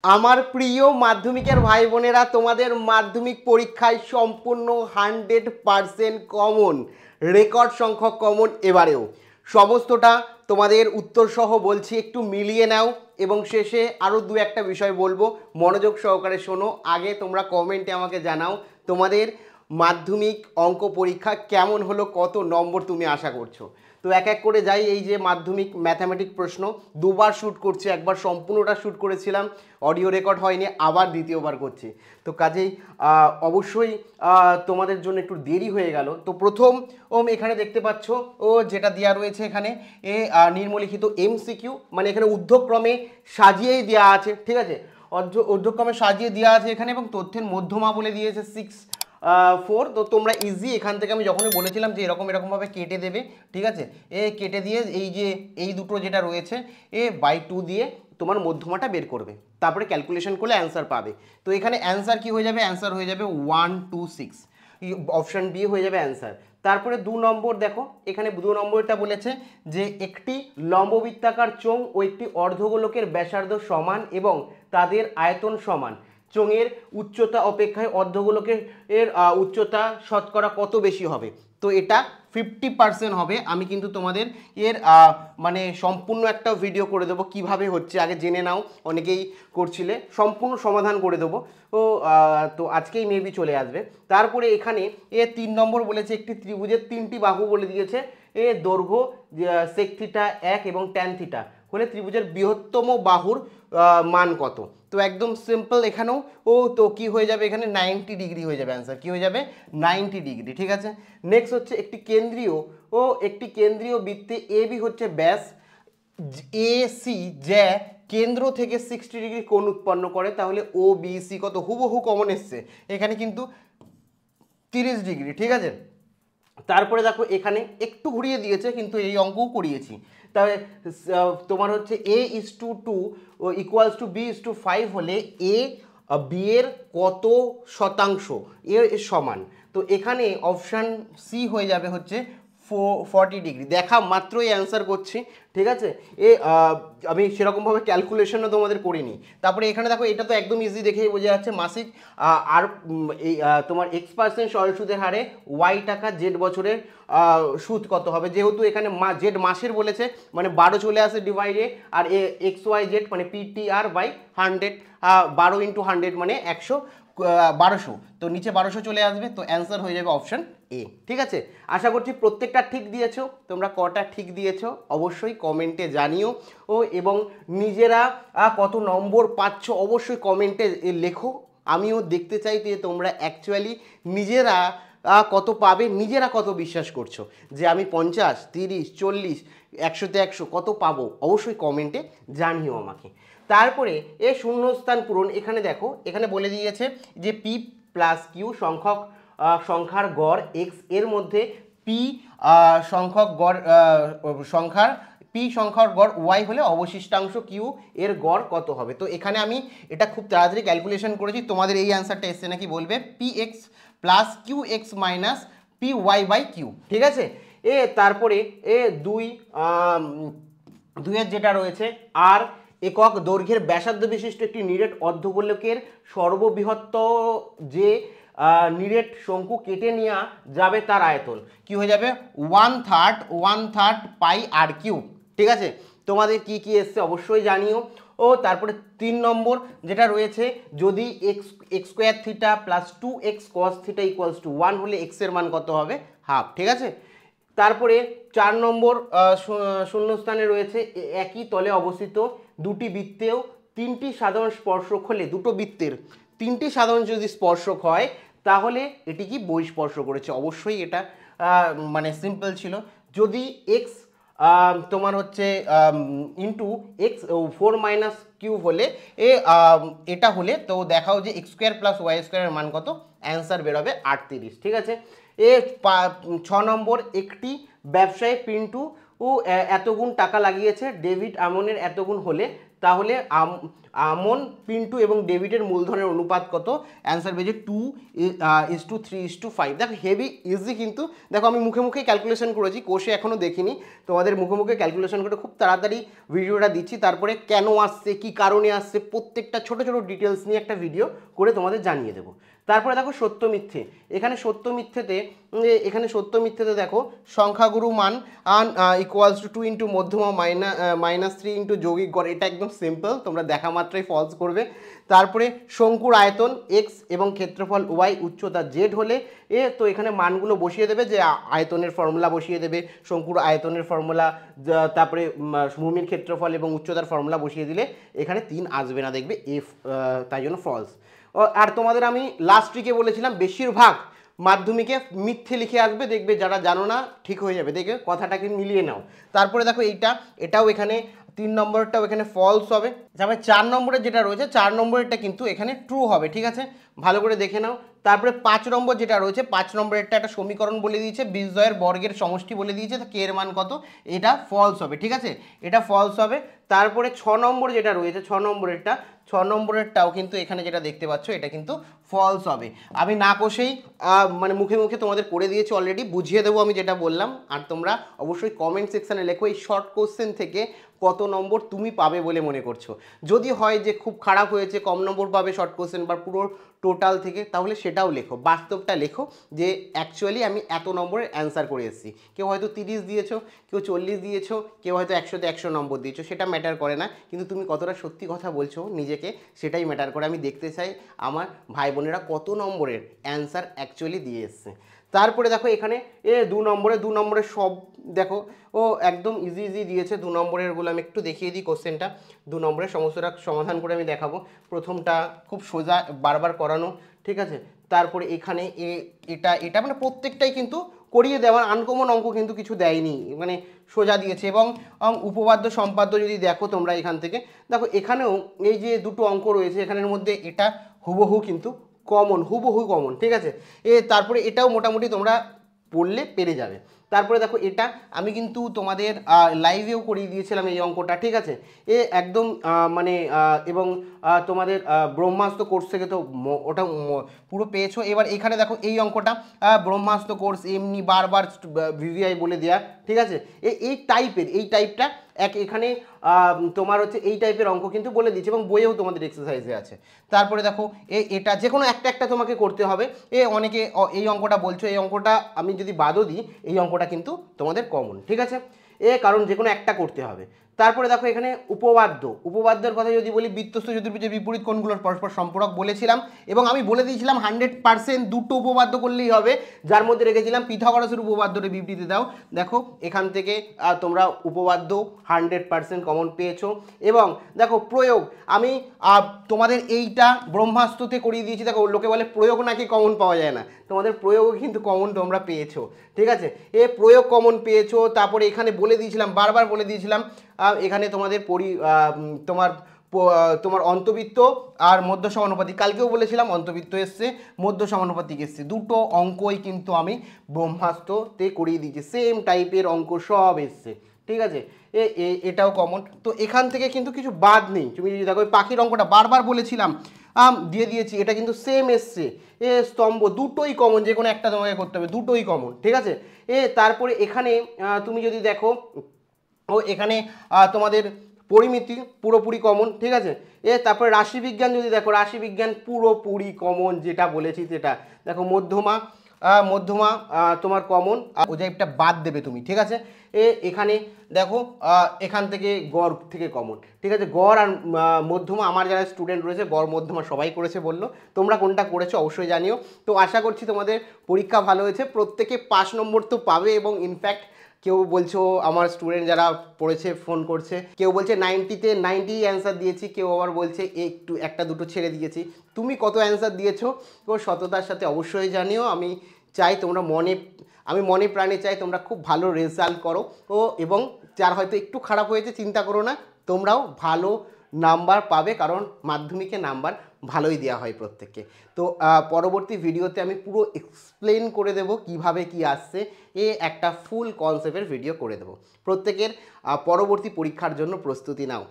আমার প্রিয় মাধ্যমিকের ভাই বোনেরা, তোমাদের মাধ্যমিক পরীক্ষায় সম্পূর্ণ 100% কমন, রেকর্ড সংখ্যক কমন এবারেও। সমস্তটা তোমাদের উত্তর সহ বলছি, একটু মিলিয়ে নাও এবং শেষে আরও দু একটা বিষয় বলবো, মনোযোগ সহকারে শোনো। আগে তোমরা কমেন্টে আমাকে জানাও তোমাদের মাধ্যমিক অঙ্ক পরীক্ষা কেমন হলো, কত নম্বর তুমি আশা করছো। তো এক এক করে যাই। এই যে মাধ্যমিক ম্যাথামেটিক প্রশ্ন দুবার শ্যুট করছি, একবার সম্পূর্ণটা শ্যুট করেছিলাম, অডিও রেকর্ড হয়নি, আবার দ্বিতীয়বার করছি। তো কাজেই অবশ্যই তোমাদের জন্য একটু দেরি হয়ে গেল। তো প্রথম এখানে দেখতে পাচ্ছ যেটা দেওয়া রয়েছে এখানে নিম্নলিখিত এমসিকিউ, মানে এখানে ঊর্ধ্বক্রমে সাজিয়েই দেওয়া আছে, ঠিক আছে, ঊর্ধ্বক্রমে সাজিয়ে দেওয়া আছে এখানে, এবং তথ্যের মধ্যমা বলে দিয়েছে 6, 4। তো তোমরা ইজি এখান থেকে, আমি যখনই বলেছিলাম যে এরকমভাবে কেটে দেবে, ঠিক আছে, কেটে দিয়ে এই যে এই দুটো যেটা রয়েছে বাই 2 দিয়ে তোমার মধ্যমাটা বের করবে, তারপরে ক্যালকুলেশন করলে অ্যান্সার পাবে। তো এখানে অ্যান্সার কি হয়ে যাবে? অ্যান্সার হয়ে যাবে 1, 2, 6, অপশান বি হয়ে যাবে অ্যান্সার। তারপরে 2 নম্বর দেখো, এখানে 2 নম্বরটা বলেছে যে একটি লম্ববৃত্তাকার চোঙ ও একটি অর্ধগোলকের ব্যাসার্ধ সমান এবং তাদের আয়তন সমান। চোঙের উচ্চতা অপেক্ষায় অর্ধগোলকের উচ্চতা শতকরা কত বেশি হবে? তো এটা 50% হবে। আমি কিন্তু তোমাদের এর মানে সম্পূর্ণ একটা ভিডিও করে দেবো কিভাবে হচ্ছে, আগে জেনে নাও, অনেকেই করছিলে, সম্পূর্ণ সমাধান করে দেবো। তো আজকেই মেবি চলে আসবে। তারপরে এখানে 3 নম্বর বলেছে একটি ত্রিভুজের 3টি বাহু বলে দিয়েছে, দৈর্ঘ্য সেক থিটা 1 এবং ট্যান থিটা হলে ত্রিভুজের বৃহত্তম বাহুর মান কত? তো একদম সিম্পল এখানেও তো কি হয়ে যাবে, এখানে 90 ডিগ্রি হয়ে যাবে অ্যান্সার, কি হয়ে যাবে 90 ডিগ্রি, ঠিক আছে। নেক্সট হচ্ছে একটি কেন্দ্রীয় বৃত্তে এ বি হচ্ছে ব্যাস, এ সি যে কেন্দ্র থেকে 60 ডিগ্রি কোণ উৎপন্ন করে, তাহলে ও বি সি কত? হুবহু কমন এসছে এখানে কিন্তু 30 ডিগ্রি, ঠিক আছে। তারপরে দেখো এখানে একটু ঘুরিয়ে দিয়েছে, কিন্তু এই অঙ্কও করিয়েছি। তাহলে তোমার হচ্ছে A:2 ইকুয়ালস টু B:5 হলে এ বি এর কত শতাংশ এর সমান? তো এখানে অপশান সি হয়ে যাবে হচ্ছে 40 ডিগ্রি। দেখা মাত্রই অ্যান্সার করছি, ঠিক আছে। আমি সেরকমভাবে ক্যালকুলেশনও তোমাদের করিনি। তারপরে এখানে দেখো, এটা তো একদম ইজি, দেখেই বোঝা যাচ্ছে মাসিক আর এই তোমার X% সরল সুদের হারে ওয়াই টাকা জেড বছরের সুদ কত হবে? যেহেতু এখানে জেড মাসের বলেছে, মানে 12 চলে আসে ডিভাইডে, আর XYZ মানে PTR বাই 100, 12 × 100 মানে 1200, তো নিচে 1200 চলে আসবে। তো অ্যান্সার হয়ে যাবে অপশান এ, ঠিক আছে। আশা করছি প্রত্যেকটা ঠিক দিয়েছো। তোমরা কটা ঠিক দিয়েছো অবশ্যই কমেন্টে জানিও, এবং নিজেরা কত নম্বর পাচ্ছ অবশ্যই কমেন্টে লেখো। আমিও দেখতে চাই যে তোমরা অ্যাকচুয়ালি নিজেরা কত পাবে, নিজেরা কত বিশ্বাস করছো যে আমি 50, 30, 40, 100তে 100 কত পাবো, অবশ্যই কমেন্টে জানিও আমাকে। তারপরে শূন্যস্থান পূরণ, এখানে দেখো, এখানে বলে দিয়েছে যে পি প্লাস কিউ সংখ্যার গড় এক্স এর মধ্যে পি সংখ্যক গড় সংখ্যার গড় ওয়াই হলে অবশিষ্টাংশ কিউ এর গড় কত হবে? তো এখানে আমি এটা খুব তাড়াতাড়ি ক্যালকুলেশন করেছি, তোমাদের এই অ্যান্সারটা এসছে নাকি বলবে, p x plus q x minus p y by q, ঠিক আছে। তারপরে দুইয়ের যেটা রয়েছে, আর একক দৈর্ঘ্যের ব্যাসার্ধ বিশিষ্ট একটি নিরেট অর্ধগোলকের সর্ববৃহৎ যে নিরেট শঙ্কু কেটে নেওয়া যাবে তার আয়তন কি হয়ে যাবে? 1/3 পাই আর কিউব, ঠিক আছে। তোমাদের কি কি এসছে অবশ্যই জানিও। তারপরে 3 নম্বর যেটা রয়েছে, যদি x square theta plus 2x cos theta equals to 1 হলে এক্স এর মান কত হবে? হাফ, ঠিক আছে। তারপরে 4 নম্বর শূন্যস্থানে রয়েছে একই তলে অবস্থিত দুটি বৃত্তেও 3টি সাধারণ স্পর্শক হলে, দুটো বৃত্তের 3টি সাধারণ যদি স্পর্শক হয় তাহলে এটি কি বহিঃস্পর্শ করেছে? অবশ্যই এটা মানে সিম্পল ছিল। যদি এক্স তোমার হচ্ছে ইন্টু এক্স 4 - কিউব হলে এটা হলে, তো দেখাও যে এক্স স্কোয়ার প্লাস ওয়াই স্কোয়ারের মান কত? অ্যান্সার বেরোবে 38, ঠিক আছে। 6 নম্বর, একটি ব্যবসায়ী পিন্টু এতগুণ টাকা লাগিয়েছে, ডেভিড আমনের এতগুণ হলে, তাহলে আমন, পিন্টু এবং ডেভিডের মূলধনের অনুপাত কত? অ্যান্সার পেয়েছে 2:3:5। দেখো হেভি ইজি কিন্তু। দেখো আমি মুখে মুখে ক্যালকুলেশন করেছি, কোষে এখনও দেখিনি, তোমাদের মুখে মুখে ক্যালকুলেশন করে খুব তাড়াতাড়ি ভিডিওটা দিচ্ছি, তারপরে কেন আসছে, কি কারণে আসছে, প্রত্যেকটা ছোট ছোট ডিটেলস নিয়ে একটা ভিডিও করে তোমাদের জানিয়ে দেবো। তারপরে দেখো সত্য মিথ্যে। এখানে সত্য মিথ্যেতে দেখো সংখ্যাগুরু মান ইকুয়ালস টু 2 ইন্টু মধ্যমা -3 ইন্টু যৌগিক গড়। এটা একদম সিম্পল, তোমরা দেখা মাত্রই ফলস করবে। তারপরে শঙ্কুর আয়তন এক্স এবং ক্ষেত্রফল ওয়াই, উচ্চতা জেড হলে তো এখানে মানগুলো বসিয়ে দেবে, যে আয়তনের ফর্মুলা বসিয়ে দেবে, শঙ্কুর আয়তনের ফর্মুলা, তারপরে ভূমির ক্ষেত্রফল এবং উচ্চতার ফর্মুলা বসিয়ে দিলে এখানে 3 আসবে না, দেখবে এফ, তাই জন্য ফলস। আর তোমাদের আমি লাস্ট উইকে বলেছিলাম বেশিরভাগ মাধ্যমিকে মিথ্যে লিখে আসবে, দেখবে যারা জানো না ঠিক হয়ে যাবে, দেখবে কথাটাকে মিলিয়ে নাও। তারপরে দেখো এটাও এখানে 3 নম্বরটাও এখানে ফলস হবে। তারপরে 4 নম্বরের যেটা রয়েছে 4 নম্বরেরটা কিন্তু এখানে ট্রু হবে, ঠিক আছে, ভালো করে দেখে নাও। তারপরে 5 নম্বর যেটা রয়েছে 5 নম্বরেরটা একটা সমীকরণ বলে দিয়েছে, বিজয়ের বর্গের সমষ্টি বলে দিয়েছে, কে এর মান কত, এটা ফলস হবে, ঠিক আছে, এটা ফলস হবে। তারপরে 6 নম্বর যেটা রয়েছে 6 নম্বরেরটাও কিন্তু এখানে যেটা দেখতে পাচ্ছ এটা কিন্তু ফলস হবে। আমি না কষেই মানে মুখে মুখে তোমাদের করে দিয়েছি অলরেডি, বুঝিয়ে দেবো আমি যেটা বললাম। আর তোমরা অবশ্যই কমেন্ট সেকশানে লেখো এই শর্ট কোশ্চেন থেকে কত নম্বর তুমি পাবে বলে মনে করছো। যদি হয় যে খুব খারাপ হয়েছে, কম নম্বর পাবে শর্ট কোশ্চেন বা পুরো টোটাল থেকে, তাহলে সেটাও লেখো, বাস্তবটা লেখো যে অ্যাকচুয়ালি আমি এত নম্বরের অ্যান্সার করে এসেছি। কেউ হয়তো 30 দিয়েছো, কেউ 40 দিয়েছো, কেউ হয়তো 100তে 100 নম্বর দিয়েছো, সেটা ম্যাটার করে না, কিন্তু তুমি কতটা সত্যি কথা বলছো নিজেকে সেটাই ম্যাটার করে। আমি দেখতে চাই আমার ভাই বোনেরা কত নম্বরের অ্যান্সার অ্যাকচুয়ালি দিয়ে এসছে। তারপরে দেখো এখানে 2 নম্বরের সব দেখো ও একদম ইজি দিয়েছে। 2 নম্বরেরগুলো আমি একটু দেখিয়ে দিই কোশ্চেনটা। 2 নম্বরের সমস্যাটা সমাধান করে আমি দেখাবো। প্রথমটা খুব সোজা, বারবার করানো, ঠিক আছে। তারপরে এখানে এটা মানে প্রত্যেকটাই কিন্তু করিয়ে দেওয়ার, আনকমন অঙ্ক কিন্তু কিছু দেয়নি, মানে সোজা দিয়েছে। এবং উপপাদ্য সম্পাদ্য যদি দেখো তোমরা এখান থেকে দেখো, এখানেও এই যে দুটো অঙ্ক রয়েছে এখানের মধ্যে এটা হুবহু কিন্তু হুবহু কমন, ঠিক আছে। তারপরে এটাও মোটামুটি তোমরা পড়লে পেরে যাবে। তারপরে দেখো এটা আমি কিন্তু তোমাদের লাইভেও করিয়ে দিয়েছিলাম এই অঙ্কটা, ঠিক আছে। একদম মানে এবং তোমাদের ব্রহ্মাস্ত্র কোর্স থেকে তো ওটা পুরো পেয়েছো। এবার এখানে দেখো এই অঙ্কটা ব্রহ্মাস্ত্র কোর্স এমনি বারবার ভিভিআই বলে দেয়া, ঠিক আছে। এই টাইপটা এখানে তোমার হচ্ছে এই টাইপের অঙ্ক কিন্তু বলে দিচ্ছে এবং বইয়েও তোমাদের এক্সারসাইজে আছে। তারপরে দেখো এটা যে কোনো একটা তোমাকে করতে হবে। অনেকে এই অঙ্কটা বলছো, এই অঙ্কটা আমি যদি বাদও দিই এই অঙ্কটা কিন্তু তোমাদের কমন, ঠিক আছে, কারণ যে কোনো একটা করতে হবে। তারপরে দেখো এখানে উপপাদ্যের কথা যদি বলি, বৃত্তস্থ চতুর্ভুজের বিপরীত কোণগুলোর পরস্পর সম্পর্ক বলেছিলাম এবং আমি বলে দিয়েছিলাম 100% দুটো উপপাদ্য করলেই হবে, যার মধ্যে রেখেছিলাম পিথাগোরাসের উপপাদ্যটা বিবৃতি দাও। দেখো এখান থেকে তোমরা উপপাদ্য 100% কমন পেয়েছো। এবং দেখো প্রয়োগ, আমি তোমাদের এইটা ব্রহ্মাস্ত্রতে করিয়ে দিয়েছি। দেখো লোকে বলে প্রয়োগ নাকি কমন পাওয়া যায় না, তোমাদের প্রয়োগও কিন্তু কমন তোমরা পেয়েছো, ঠিক আছে, প্রয়োগ কমন পেয়েছো। তারপরে এখানে বলে দিয়েছিলাম, বারবার বলে দিয়েছিলাম, এখানে তোমাদের তোমার অন্তবৃত্ত আর মধ্য সমানুপাতিক, কালকেও বলেছিলাম অন্তবৃত্ত এসছে, মধ্য সমানুপাতিক এসছে, দুটো অঙ্কই কিন্তু আমি ব্রহ্মাস্ত্রতে করিয়ে দিয়েছি, সেম টাইপের অঙ্ক সব এসছে, ঠিক আছে। এটাও কমন। তো এখান থেকে কিন্তু কিছু বাদ নেই। তুমি যদি দেখো পাখির অঙ্কটা বারবার বলেছিলাম দিয়ে দিয়েছি, এটা কিন্তু সেম এসছে। স্তম্ভ দুটোই কমন, যে কোনো একটা তোমাকে করতে হবে, দুটোই কমন, ঠিক আছে। তারপরে এখানে তুমি যদি দেখো এখানে তোমাদের পরিমিতি পুরোপুরি কমন, ঠিক আছে। তারপরে রাশিবিজ্ঞান যদি দেখো, রাশিবিজ্ঞান পুরোপুরি কমন, যেটা বলেছি সেটা দেখো। মধ্যমা তোমার কমন, ও যে একটা বাদ দেবে তুমি, ঠিক আছে। এখানে দেখো এখান থেকে গড় থেকে কমন, ঠিক আছে। গড় আর মধ্যমা আমার যারা স্টুডেন্ট রয়েছে গড় মধ্যমা সবাই করেছে বললো, তোমরা কোনটা করেছো অবশ্যই জানিও। তো আশা করছি তোমাদের পরীক্ষা ভালো হয়েছে, প্রত্যেকে 5 নম্বর তো পাবে। এবং ইনফ্যাক্ট কেউ বলছো আমার স্টুডেন্ট যারা পড়েছে ফোন করছে, কেউ বলছে 90তে 90 অ্যান্সার দিয়েছি, কেউ আবার বলছে একটু একটা দুটো ছেড়ে দিয়েছি। তুমি কত অ্যান্সার দিয়েছো তো সততার সাথে অবশ্যই জানিও। আমি চাই তোমরা আমি মনে প্রাণে চাই তোমরা খুব ভালো রেজাল্ট করো। এবং যার হয়তো একটু খারাপ হয়েছে চিন্তা করো না, তোমরাও ভালো নাম্বার পাবে, কারণ মাধ্যমিকে নাম্বার ভালোই দেওয়া হয় প্রত্যেককে। তো পরবর্তী ভিডিওতে আমি পুরো এক্সপ্লেন করে দেব কিভাবে কি আসছে, একটা ফুল কনসেপ্টের ভিডিও করে দেব। প্রত্যেকের পরবর্তী পরীক্ষার জন্য প্রস্তুতি নাও।